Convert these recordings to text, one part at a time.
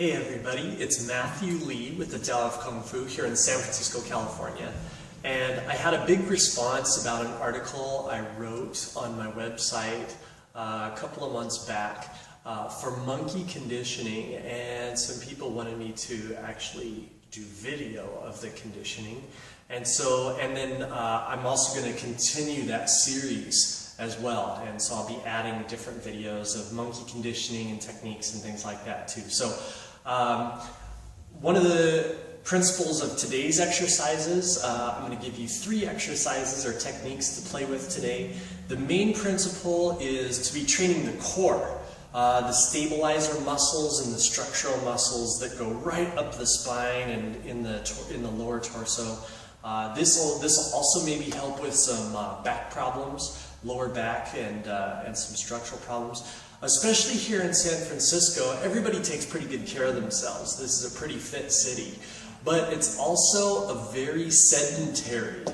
Hey everybody, it's Matthew Lee with the Tao of Kung Fu here in San Francisco, California. And I had a big response about an article I wrote on my website a couple of months back for monkey conditioning, and some people wanted me to actually do video of the conditioning. And then I'm also going to continue that series as well, and so I'll be adding different videos of monkey conditioning and techniques and things like that too. So one of the principles of today's exercises, I'm going to give you 3 exercises or techniques to play with today. The main principle is to be training the core, the stabilizer muscles and the structural muscles that go right up the spine and in the lower torso. This will also maybe help with some back problems, lower back, and some structural problems. Especially here in San Francisco, everybody takes pretty good care of themselves. This is a pretty fit city, but it's also a very sedentary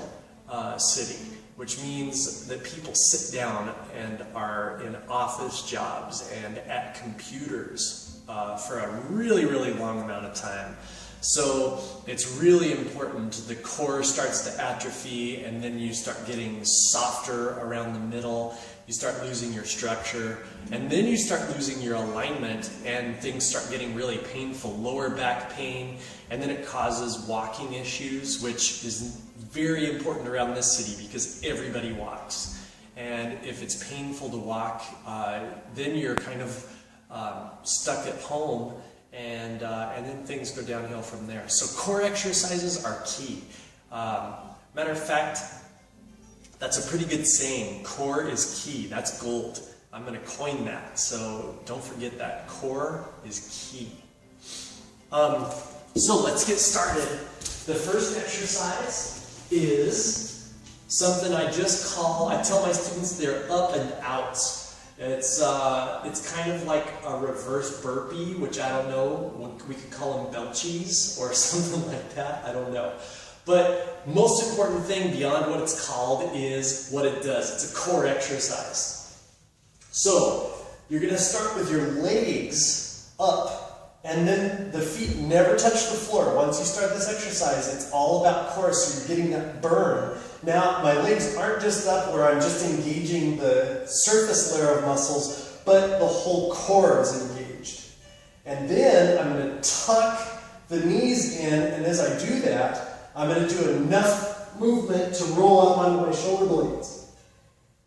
city, which means that people sit down and are in office jobs and at computers for a really, really long amount of time. So it's really important. The core starts to atrophy, and then you start getting softer around the middle. You start losing your structure, and then you start losing your alignment, and things start getting really painful, lower back pain, and then it causes walking issues, which is very important around this city because everybody walks. And if it's painful to walk, then you're kind of stuck at home, and then things go downhill from there. So core exercises are key. Matter of fact, that's a pretty good saying. Core is key. That's gold. I'm going to coin that, so don't forget that. Core is key. So let's get started. The first exercise is something I tell my students they're up and out. It's kind of like a reverse burpee, which I don't know, we could call them belchies or something like that, I don't know. But most important thing beyond what it's called is what it does. It's a core exercise. So you're going to start with your legs up, and then the feet never touch the floor. Once you start this exercise, it's all about core, so you're getting that burn. Now, my legs aren't just up where I'm just engaging the surface layer of muscles, but the whole core is engaged. And then I'm going to tuck the knees in, and as I do that, I'm going to do enough movement to roll up onto my shoulder blades.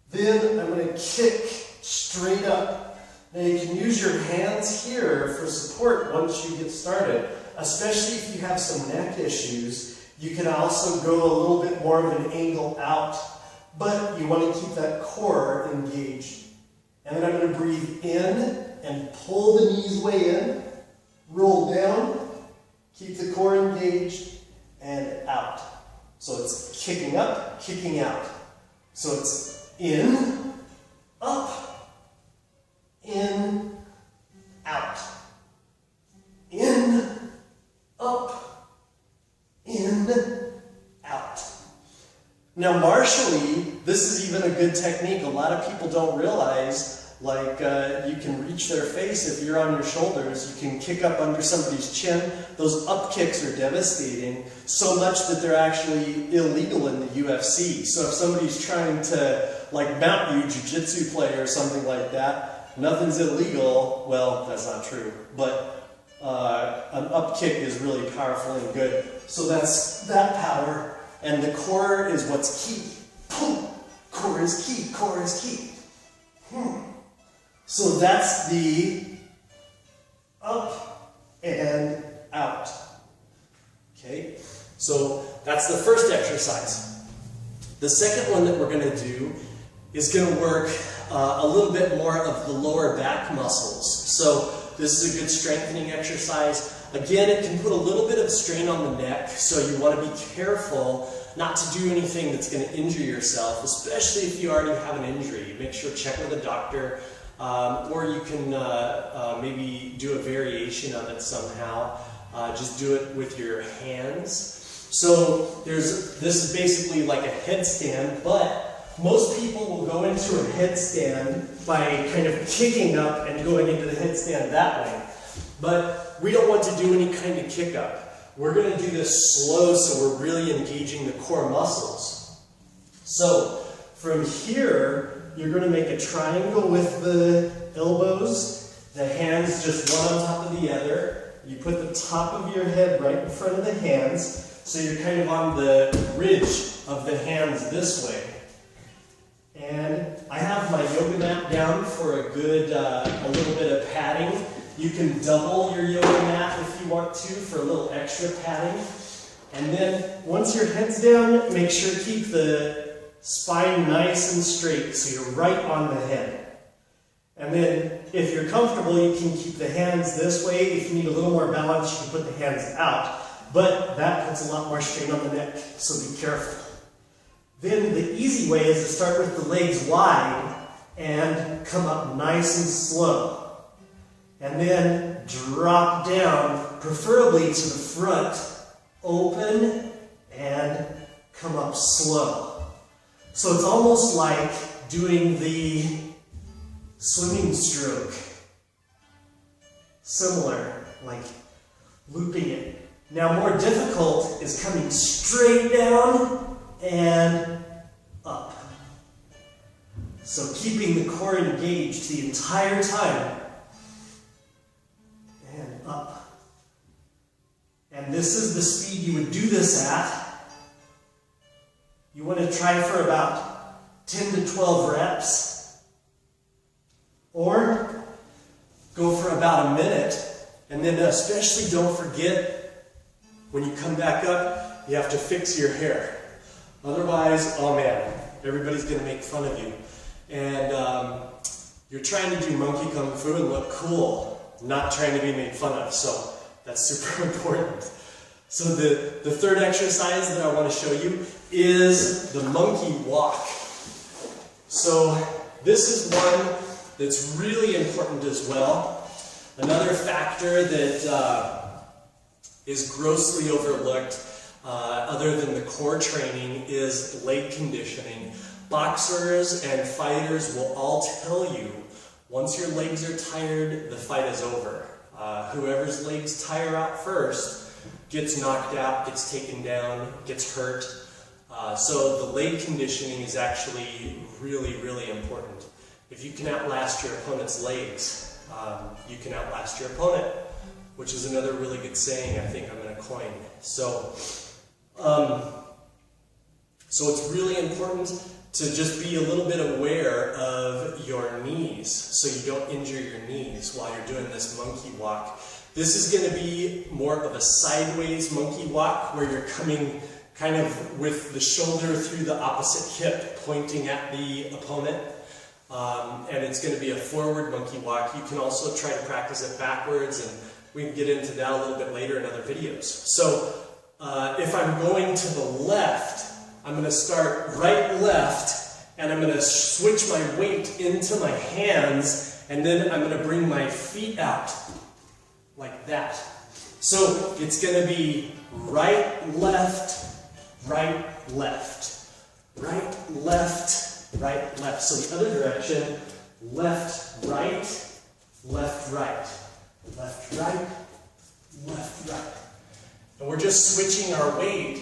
Then I'm going to kick straight up. Now you can use your hands here for support once you get started, especially if you have some neck issues. You can also go a little bit more of an angle out, but you want to keep that core engaged. And then I'm going to breathe in and pull the knees way in, roll down, keep the core engaged, and out. So it's kicking up, kicking out. So it's in, up, in, out. In, up, in, out. Now martially, this is even a good technique. A lot of people don't realize, you can reach their face if you're on your shoulders. You can kick up under somebody's chin. Those up kicks are devastating, so much that they're actually illegal in the UFC. So if somebody's trying to mount you, jiu-jitsu play or something like that, nothing's illegal. Well, that's not true, but an up kick is really powerful and good. So that's that power, and the core is what's key. Boom. Core is key. Core is key. So that's the up and out. Okay, so that's the first exercise. The second one that we're going to do is going to work a little bit more of the lower back muscles. So this is a good strengthening exercise. Again, it can put a little bit of strain on the neck, so you want to be careful not to do anything that's going to injure yourself, especially if you already have an injury. Make sure to check with a doctor. Or you can maybe do a variation of it somehow. Just do it with your hands. So this is basically like a headstand, but most people will go into a headstand by kind of kicking up and going into the headstand that way. But we don't want to do any kind of kick up. We're going to do this slow so we're really engaging the core muscles. So from here, you're going to make a triangle with the elbows, the hands just one on top of the other. You put the top of your head right in front of the hands, so you're kind of on the ridge of the hands this way. And I have my yoga mat down for a good, a little bit of padding. You can double your yoga mat if you want to for a little extra padding. And then once your head's down, make sure to keep the spine nice and straight so you're right on the head. And then if you're comfortable, you can keep the hands this way. If you need a little more balance, you can put the hands out. But that puts a lot more strain on the neck, so be careful. Then the easy way is to start with the legs wide and come up nice and slow. And then drop down, preferably to the front, open, and come up slow. So it's almost like doing the swimming stroke. Similar, like looping it. Now more difficult is coming straight down and up. So keeping the core engaged the entire time. And up. And this is the speed you would do this at. You want to try for about 10 to 12 reps. Or go for about a minute. And then especially don't forget, when you come back up, you have to fix your hair. Otherwise, oh man, everybody's going to make fun of you. And you're trying to do monkey kung fu and look cool, not trying to be made fun of. So that's super important. So the third exercise that I want to show you is the monkey walk. So this is one that's really important as well. Another factor that is grossly overlooked, other than the core training, is leg conditioning. Boxers and fighters will all tell you, once your legs are tired, the fight is over. Whoever's legs tire out first gets knocked out, gets taken down, gets hurt. So the leg conditioning is actually really, really important. If you can outlast your opponent's legs, you can outlast your opponent, which is another really good saying I think I'm going to coin. So it's really important to just be a little bit aware of your knees so you don't injure your knees while you're doing this monkey walk. This is going to be more of a sideways monkey walk where you're coming kind of with the shoulder through the opposite hip pointing at the opponent. And it's going to be a forward monkey walk. You can also try to practice it backwards, and we can get into that a little bit later in other videos. So if I'm going to the left, I'm going to start right left, and I'm going to switch my weight into my hands, and then I'm going to bring my feet out like that. So it's going to be right, left, right, left, right, left, right, left. So the other direction, left, right, left, right, left, right, left, right. And we're just switching our weight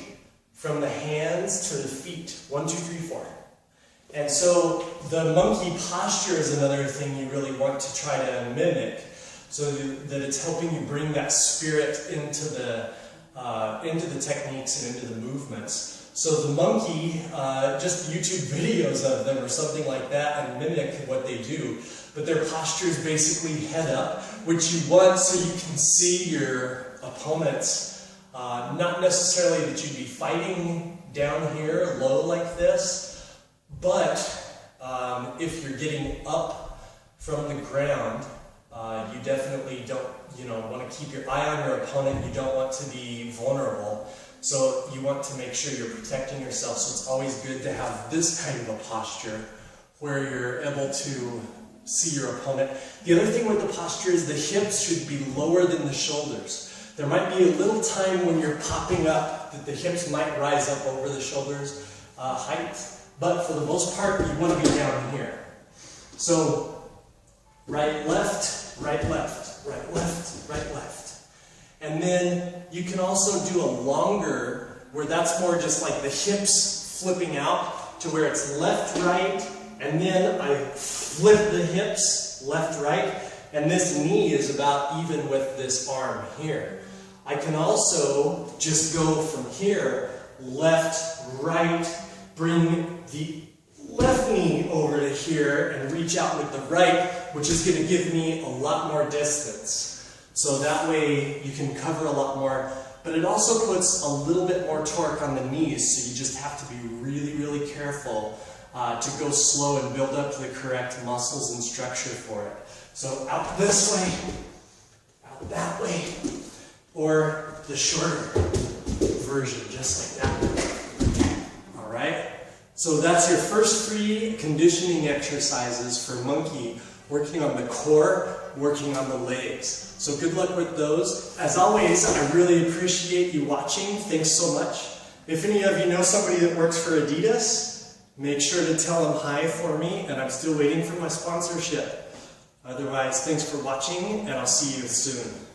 from the hands to the feet. 1, 2, 3, 4. And so the monkey posture is another thing you really want to try to mimic, so that it's helping you bring that spirit into the techniques and into the movements. So the monkey, just YouTube videos of them or something like that and mimic what they do. But their posture is basically head up, which you want so you can see your opponents. Not necessarily that you'd be fighting down here low like this, but if you're getting up from the ground, you definitely don't, want to keep your eye on your opponent. You don't want to be vulnerable. So you want to make sure you're protecting yourself. So it's always good to have this kind of a posture where you're able to see your opponent. The other thing with the posture is the hips should be lower than the shoulders. There might be a little time when you're popping up that the hips might rise up over the shoulders height, but for the most part, you want to be down here. So right, left, right, left. right, left, right, left. And then you can also do a longer, where that's more just like the hips flipping out to where it's left, right, and then I flip the hips, left, right, and this knee is about even with this arm here. I can also just go from here, left, right, bring the left knee over to here and reach out with the right, which is going to give me a lot more distance. So that way you can cover a lot more, but it also puts a little bit more torque on the knees, so you just have to be really, really careful to go slow and build up to the correct muscles and structure for it. So out this way, out that way, or the shorter version, just like that. All right? So that's your first 3 conditioning exercises for monkey, working on the core, working on the legs. So good luck with those. As always, I really appreciate you watching. Thanks so much. If any of you know somebody that works for Adidas, make sure to tell them hi for me, and I'm still waiting for my sponsorship. Otherwise, thanks for watching, and I'll see you soon.